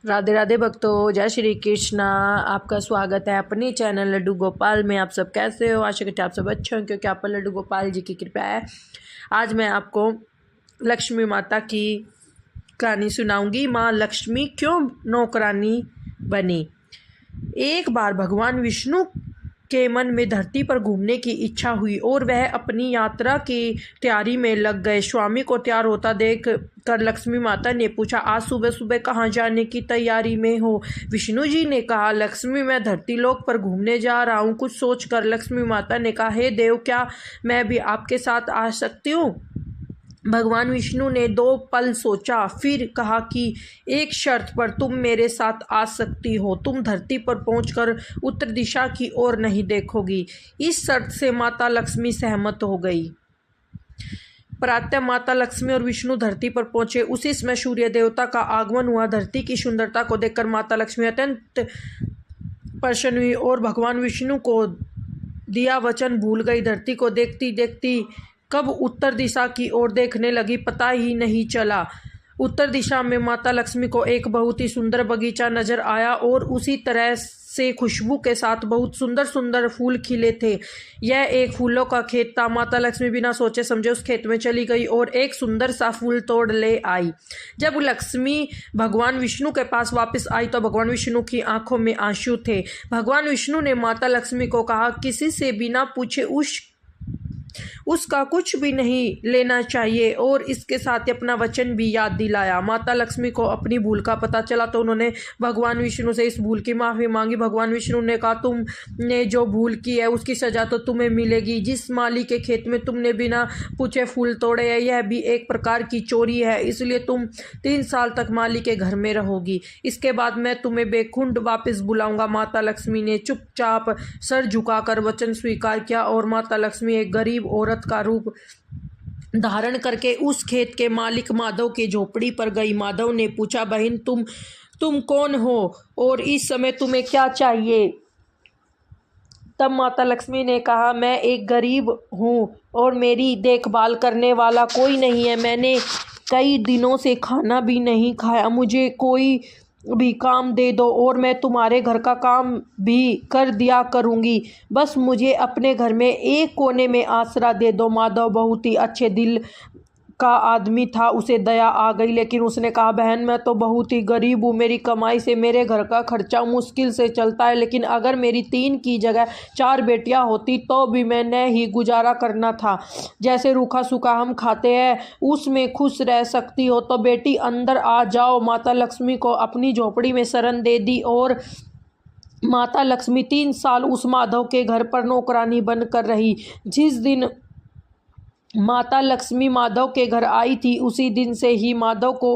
राधे राधे भक्तों, जय श्री कृष्णा। आपका स्वागत है अपने चैनल लड्डू गोपाल में। आप सब कैसे हो? आशा करते हैं आप सब अच्छे हो, क्योंकि आप पर लड्डू गोपाल जी की कृपा है। आज मैं आपको लक्ष्मी माता की कहानी सुनाऊंगी। माँ लक्ष्मी क्यों नौकरानी बनी। एक बार भगवान विष्णु के मन में धरती पर घूमने की इच्छा हुई और वह अपनी यात्रा की तैयारी में लग गए। स्वामी को तैयार होता देख कर लक्ष्मी माता ने पूछा, आज सुबह सुबह कहाँ जाने की तैयारी में हो? विष्णु जी ने कहा, लक्ष्मी मैं धरती लोक पर घूमने जा रहा हूँ। कुछ सोचकर लक्ष्मी माता ने कहा, हे देव, क्या मैं भी आपके साथ आ सकती हूँ? भगवान विष्णु ने 2 पल सोचा, फिर कहा कि एक शर्त पर तुम मेरे साथ आ सकती हो। तुम धरती पर पहुंचकर उत्तर दिशा की ओर नहीं देखोगी। इस शर्त से माता लक्ष्मी सहमत हो गई। प्रातः माता लक्ष्मी और विष्णु धरती पर पहुंचे। उसी समय सूर्य देवता का आगमन हुआ। धरती की सुंदरता को देखकर माता लक्ष्मी अत्यंत प्रसन्न हुई और भगवान विष्णु को दिया वचन भूल गई। धरती को देखती देखती कब उत्तर दिशा की ओर देखने लगी, पता ही नहीं चला। उत्तर दिशा में माता लक्ष्मी को एक बहुत ही सुंदर बगीचा नजर आया और उसी तरह से खुशबू के साथ बहुत सुंदर सुंदर फूल खिले थे। यह एक फूलों का खेत था। माता लक्ष्मी बिना सोचे समझे उस खेत में चली गई और एक सुंदर सा फूल तोड़ ले आई। जब लक्ष्मी भगवान विष्णु के पास वापस आई तो भगवान विष्णु की आंखों में आंसू थे। भगवान विष्णु ने माता लक्ष्मी को कहा, किसी से बिना पूछे उसका कुछ भी नहीं लेना चाहिए और इसके साथ अपना वचन भी याद दिलाया। माता लक्ष्मी को अपनी भूल का पता चला तो उन्होंने भगवान विष्णु से इस भूल की माफ़ी मांगी। भगवान विष्णु ने कहा, तुमने जो भूल की है उसकी सजा तो तुम्हें मिलेगी। जिस माली के खेत में तुमने बिना पूछे फूल तोड़े हैं, यह भी एक प्रकार की चोरी है, इसलिए तुम 3 साल तक माली के घर में रहोगी। इसके बाद मैं तुम्हें बेखुंड वापस बुलाऊंगा। माता लक्ष्मी ने चुपचाप सर झुकाकर वचन स्वीकार किया और माता लक्ष्मी एक गरीब औरत का रूप धारण करके उस खेत के मालिक माधव की झोपड़ी पर गई। माधव ने पूछा, बहन तुम कौन हो और इस समय तुम्हें क्या चाहिए? तब माता लक्ष्मी ने कहा, मैं एक गरीब हूँ और मेरी देखभाल करने वाला कोई नहीं है। मैंने कई दिनों से खाना भी नहीं खाया। मुझे कोई भी काम दे दो और मैं तुम्हारे घर का काम भी कर दिया करूँगी। बस मुझे अपने घर में एक कोने में आसरा दे दो। माधव बहुत ही अच्छे दिल का आदमी था। उसे दया आ गई, लेकिन उसने कहा, बहन मैं तो बहुत ही गरीब हूँ। मेरी कमाई से मेरे घर का खर्चा मुश्किल से चलता है, लेकिन अगर मेरी 3 की जगह 4 बेटियाँ होती तो भी मैंने ही गुजारा करना था। जैसे रूखा सूखा हम खाते हैं उसमें खुश रह सकती हो तो बेटी अंदर आ जाओ। माता लक्ष्मी को अपनी झोपड़ी में शरण दे दी और माता लक्ष्मी 3 साल उस माधव के घर पर नौकरानी बनकर रही। जिस दिन माता लक्ष्मी माधव के घर आई थी उसी दिन से ही माधव को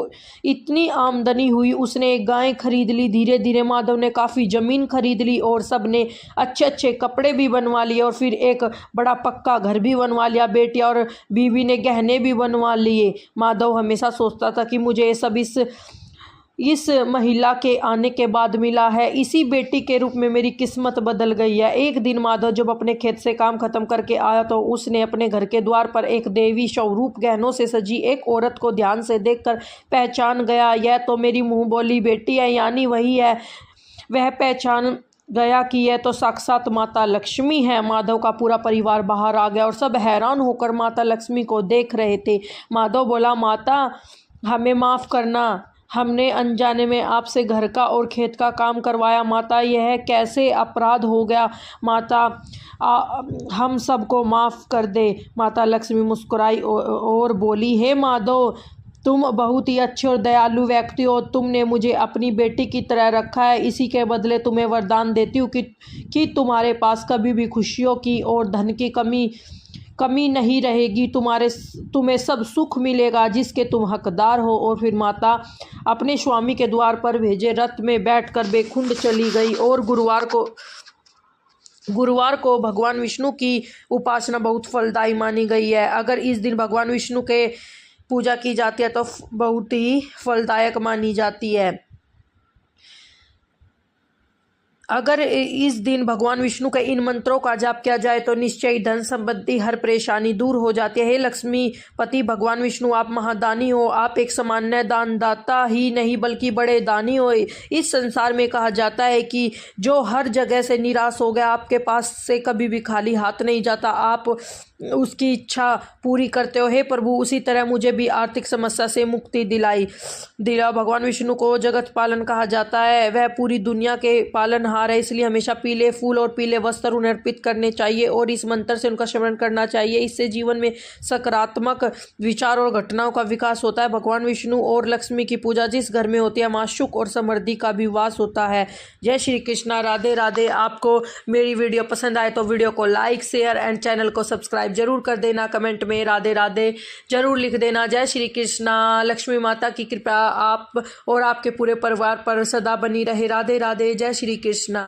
इतनी आमदनी हुई। उसने एक गाय खरीद ली। धीरे धीरे माधव ने काफ़ी ज़मीन खरीद ली और सब ने अच्छे अच्छे कपड़े भी बनवा लिए और फिर एक बड़ा पक्का घर भी बनवा लिया। बेटी और बीवी ने गहने भी बनवा लिए। माधव हमेशा सोचता था कि मुझे ये सब इस महिला के आने के बाद मिला है। इसी बेटी के रूप में मेरी किस्मत बदल गई है। एक दिन माधव जब अपने खेत से काम खत्म करके आया तो उसने अपने घर के द्वार पर एक देवी स्वरूप गहनों से सजी एक औरत को ध्यान से देखकर पहचान गया। यह तो मेरी मुंह बोली बेटी है, यानी वही है। वह पहचान गया कि यह तो साक्षात माता लक्ष्मी है। माधव का पूरा परिवार बाहर आ गया और सब हैरान होकर माता लक्ष्मी को देख रहे थे। माधव बोला, माता हमें माफ़ करना, हमने अनजाने में आपसे घर का और खेत का काम करवाया। माता यह कैसे अपराध हो गया? माता हम सबको माफ़ कर दे। माता लक्ष्मी मुस्कुराई और बोली, हे माधव, तुम बहुत ही अच्छे और दयालु व्यक्ति हो। तुमने मुझे अपनी बेटी की तरह रखा है। इसी के बदले तुम्हें वरदान देती हूँ कि तुम्हारे पास कभी भी खुशियों की और धन की कमी नहीं रहेगी। तुम्हें सब सुख मिलेगा जिसके तुम हकदार हो। और फिर माता अपने स्वामी के द्वार पर भेजे रथ में बैठकर बेखुंड चली गई। और गुरुवार को भगवान विष्णु की उपासना बहुत फलदायी मानी गई है। अगर इस दिन भगवान विष्णु के पूजा की जाती है तो बहुत ही फलदायक मानी जाती है। अगर इस दिन भगवान विष्णु के इन मंत्रों का जाप किया जाए तो निश्चय धन संबंधी हर परेशानी दूर हो जाती है। हे लक्ष्मी पति भगवान विष्णु, आप महादानी हो। आप एक सामान्य दानदाता ही नहीं बल्कि बड़े दानी हो। इस संसार में कहा जाता है कि जो हर जगह से निराश हो गया, आपके पास से कभी भी खाली हाथ नहीं जाता। आप उसकी इच्छा पूरी करते हो। हे प्रभु, उसी तरह मुझे भी आर्थिक समस्या से मुक्ति दिला। भगवान विष्णु को जगत पालन कहा जाता है। वह पूरी दुनिया के पालनहार है, इसलिए हमेशा पीले फूल और पीले वस्त्र उन्हें अर्पित करने चाहिए और इस मंत्र से उनका स्मरण करना चाहिए। इससे जीवन में सकारात्मक विचार और घटनाओं का विकास होता है। भगवान विष्णु और लक्ष्मी की पूजा जिस घर में होती है, वहाँ सुख और समृद्धि का भी वास होता है। जय श्री कृष्णा, राधे राधे। आपको मेरी वीडियो पसंद आए तो वीडियो को लाइक, शेयर एंड चैनल को सब्सक्राइब जरूर कर देना। कमेंट में राधे राधे जरूर लिख देना। जय श्री कृष्णा। लक्ष्मी माता की कृपा आप और आपके पूरे परिवार पर सदा बनी रहे। राधे राधे। जय श्री कृष्णा।